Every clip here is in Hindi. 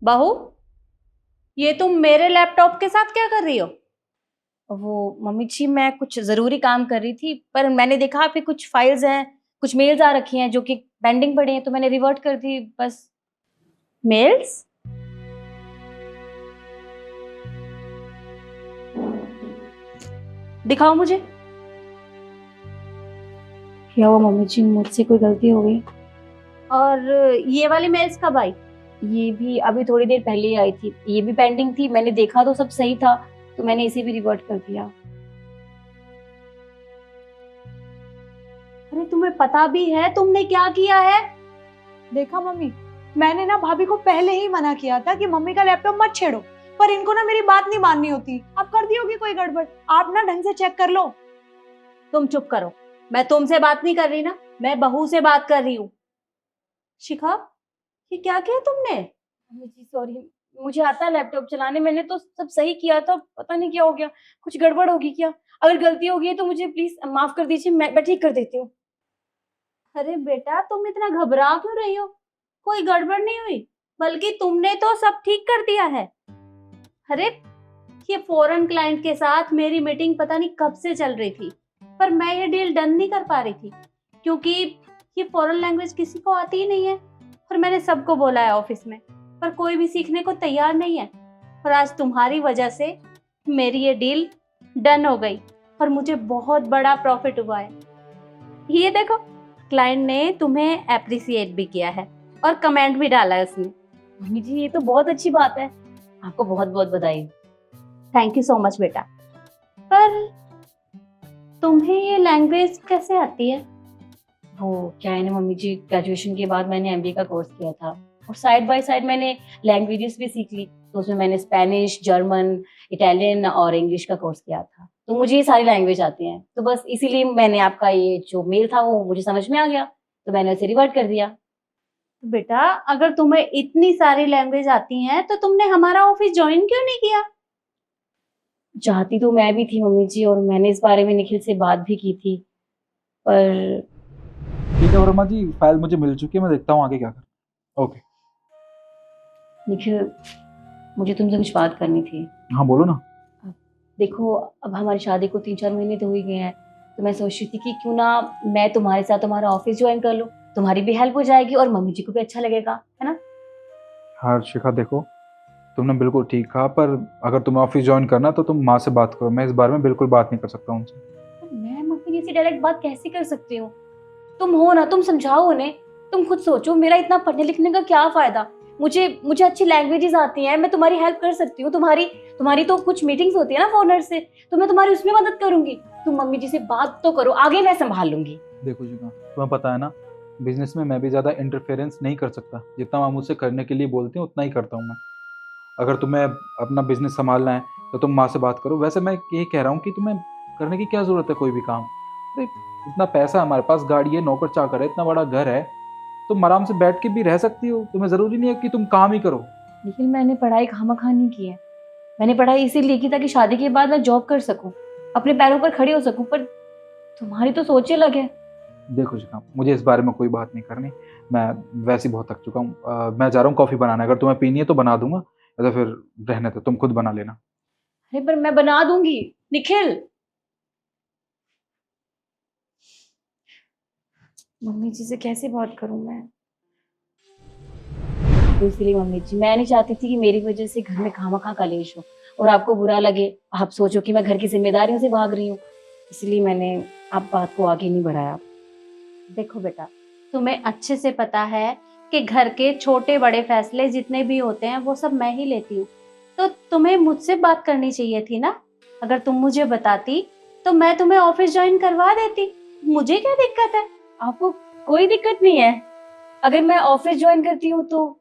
बहू, ये तुम मेरे लैपटॉप के साथ क्या कर रही हो? वो मम्मी जी, मैं कुछ जरूरी काम कर रही थी, पर मैंने देखा आपके कुछ फाइल्स हैं, कुछ मेल्स आ रखी हैं जो कि पेंडिंग पड़ी हैं, तो मैंने रिवर्ट कर दी बस। मेल्स? दिखाओ मुझे। क्या हुआ मम्मी जी, मुझसे कोई गलती हो गई? और ये वाली मेल्स कब आई? ये भी अभी थोड़ी देर पहले ही आई थी, ये भी पेंडिंग थी, मैंने देखा तो सब सही था, तो मैंने इसे भी रिवर्ट कर दिया। अरे तुम्हें पता भी है तुमने क्या किया है? देखा मम्मी, मैंने ना भाभी को पहले ही मना किया था कि मम्मी का लैपटॉप मत छेड़ो, पर इनको ना मेरी बात नहीं माननी होती। अब कर दी होगी कोई गड़बड़, आप ना ढंग से चेक कर लो। तुम चुप करो, मैं तुमसे बात नहीं कर रही ना, मैं बहू से बात कर रही हूँ। शिखा, ये क्या किया तुमने? मम्मी जी सॉरी, मुझे आता है लैपटॉप चलाने, मैंने तो सब सही किया था, पता नहीं क्या हो गया, कुछ गड़बड़ होगी क्या? अगर गलती होगी है तो मुझे प्लीज माफ कर दीजिए, मैं ठीक कर देती हूँ। अरे बेटा, तुम इतना घबरा क्यों रही हो? कोई गड़बड़ नहीं हुई, बल्कि तुमने तो सब ठीक कर दिया है। अरे, ये फॉरेन क्लाइंट के साथ मेरी मीटिंग पता नहीं कब से चल रही थी, पर मैं ये डील डन नहीं कर पा रही थी, क्योंकि ये फॉरेन लैंग्वेज किसी को आती ही नहीं है। और मैंने सबको बोला है ऑफिस में, पर कोई भी सीखने को तैयार नहीं है। और आज तुम्हारी वजह से मेरी ये डील डन हो गई और मुझे बहुत बड़ा प्रॉफिट हुआ है। ये देखो, क्लाइंट ने तुम्हें एप्रिसिएट भी किया है और कमेंट भी डाला है उसने। मम्मी जी ये तो बहुत अच्छी बात है, आपको बहुत बहुत बधाई। थैंक यू सो मच बेटा। पर तुम्हें ये लैंग्वेज कैसे आती है? वो क्या है ना मम्मी जी, ग्रेजुएशन के बाद मैंने एमबीए का कोर्स किया था और साइड बाय साइड मैंने लैंग्वेजेस भी सीख ली, तो उसमें मैंने स्पेनिश, जर्मन, इटालियन और इंग्लिश का कोर्स किया था, तो मुझे ये सारी लैंग्वेज आती हैं, तो बस इसीलिए मैंने आपका ये जो मेल था वो मुझे समझ में आ गया, तो मैंने उसे रिवर्ट कर दिया। तो बेटा, अगर तुम्हें इतनी सारी लैंग्वेज आती हैं तो तुमने हमारा ऑफिस ज्वाइन क्यों नहीं किया? चाहती तो मैं भी थी मम्मी जी, और मैंने इस बारे में निखिल से बात भी की थी, पर ठीक है वर्मा जी, फाइल मुझे मिल चुकी है, मैं देखता हूँ आगे क्या कर। ओके। निखिल, मुझे तुमसे कुछ बात करनी थी। हाँ बोलो ना। देखो, अब हमारी शादी को 3-4 महीने तो हो ही गए हैं, तो मैं सोच रही थी कि क्यों ना मैं तुम्हारे साथ तुम्हारा ऑफिस ज्वाइन कर लूँ, तुम्हारी भी हेल्प हो जाएगी और मम्मी जी को भी अच्छा लगेगा, है ना? हाँ शिखा देखो, तुमने बिल्कुल ठीक कहा, पर अगर तुम्हें ऑफिस ज्वाइन करना तो तुम माँ से बात करो, मैं इस बारे में बिल्कुल बात नहीं कर सकता उनसे। तो मैं मम्मी जी से डायरेक्ट बात कैसे कर सकती हूँ? तुम हो ना, तुम समझाओ उन्हें। तुम खुद सोचो, मेरा इतना पढ़ने लिखने का क्या फायदा? मुझे मुझे अच्छी लैंग्वेजेस आती हैं, मैं तुम्हारी हेल्प कर सकती हूँ, तुम्हारी तुम्हारी तो कुछ मीटिंग्स होती है ना फॉरेनर से, तो मैं तुम्हारी उसमें मदद करूंगी। तुम मम्मी जी से बात तो करो, आगे मैं संभाल लूंगी। देखो शिखा, तुम्हें पता है ना, बिजनेस में मैं भी ज़्यादा इंटरफेरेंस नहीं कर सकता, जितना आप मुझसे करने के लिए बोलते हैं उतना ही करता हूँ मैं। अगर तुम्हें अपना बिजनेस संभालना है तो तुम माँ से बात करो। वैसे मैं यही कह रहा हूँ कि तुम्हें करने की क्या ज़रूरत है कोई भी काम। अरे इतना पैसा है हमारे पास, गाड़ी है, नौकर चाकर है, इतना बड़ा घर है, तुम आराम से बैठ के भी रह सकती हो, तुम्हें ज़रूरी नहीं है कि तुम काम ही करो। लेकिन मैंने पढ़ाई खामखा नहीं की है, मैंने पढ़ाई इसीलिए की ताकि शादी के बाद मैं जॉब कर सकूं, अपने पैरों पर खड़ी हो सकूं, पर तुम्हारी तो सोच अलग है। देखो शिखा, मुझे इस बारे में कोई बात नहीं करनी, मैं वैसे ही बहुत थक चुका हूँ। मैं जा रहा हूँ कॉफ़ी बनाने, अगर तुम्हें पीनी है तो बना दूंगा, या तो फिर रहने दो, तुम खुद बना लेना। अरे पर मैं बना दूंगी निखिल। मम्मी जी से कैसे बात करूं मैं? तो इसलिए मम्मी जी, मैं नहीं चाहती थी कि मेरी वजह से घर में खामखा कलेश हो और आपको बुरा लगे, आप सोचो कि मैं घर की जिम्मेदारियों से भाग रही हूँ, इसलिए मैंने आप बात को आगे नहीं बढ़ाया। देखो बेटा, तुम्हें अच्छे से पता है कि घर के छोटे बड़े फैसले जितने भी होते हैं वो सब मैं ही लेती हूँ, तो तुम्हें मुझसे बात करनी चाहिए थी ना। अगर तुम मुझे बताती तो मैं तुम्हें ऑफिस ज्वाइन करवा देती, मुझे क्या दिक्कत है? आपको कोई दिक्कत नहीं है अगर मैं ऑफिस ज्वाइन करती हूँ तो?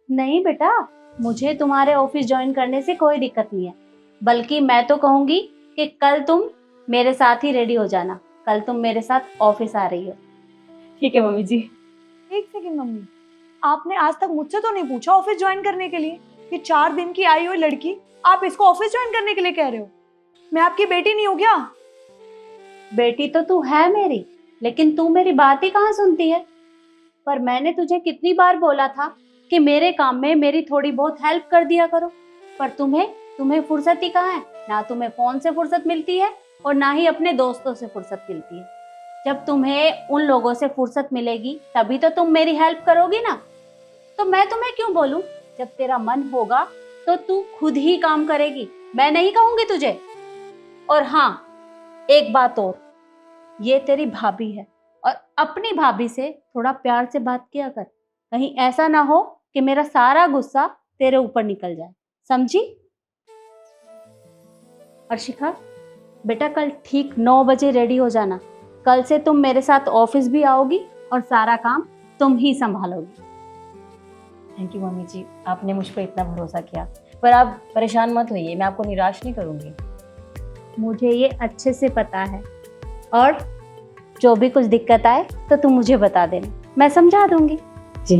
नहीं बेटा, मुझे तुम्हारे ऑफिस ज्वाइन करने से कोई दिक्कत नहीं है, बल्कि मैं तो कहूंगी कि कल तुम मेरे साथ ही रेडी हो जाना, कल तुम मेरे साथ ऑफिस आ रही हो। ठीक है मम्मी जी। एक सेकंड मम्मी, आपने आज तक मुझसे तो नहीं पूछा ऑफिस ज्वाइन करने के लिए कि 4 दिन की आई हुई लड़की आप इसको ऑफिस ज्वाइन करने के लिए कह रहे हो? मैं आपकी बेटी नहीं हूँ क्या? बेटी तो तू है मेरी, लेकिन तू मेरी बात ही कहाँ सुनती है? पर मैंने तुझे कितनी बार बोला था कि मेरे काम में मेरी थोड़ी बहुत हेल्प कर दिया करो, पर तुम्हें फुर्सत ही कहाँ है। ना तुम्हें फोन से फुर्सत मिलती है और ना ही अपने दोस्तों से फुर्सत मिलती है। जब तुम्हें उन लोगों से फुर्सत मिलेगी तभी तो तुम मेरी हेल्प करोगी ना। तो मैं तुम्हें क्यों बोलूं? जब तेरा मन होगा तो तू खुद ही काम करेगी, मैं नहीं कहूंगी तुझे। और हाँ, एक बात और, ये तेरी भाभी है और अपनी भाभी से थोड़ा प्यार से बात किया कर। कहीं ऐसा ना हो कि मेरा सारा गुस्सा तेरे ऊपर निकल जाए, समझी? और शिखा बेटा, कल ठीक 9 बजे रेडी हो जाना। कल से तुम मेरे साथ ऑफिस भी आओगी और सारा काम तुम ही संभालोगी। थैंक यू मम्मी जी, आपने मुझ पर इतना भरोसा किया। पर आप परेशान मत होइए, मैं आपको निराश नहीं करूँगी। मुझे ये अच्छे से पता है, और जो भी कुछ दिक्कत आए तो तुम मुझे बता देना, मैं समझा दूंगी। जी।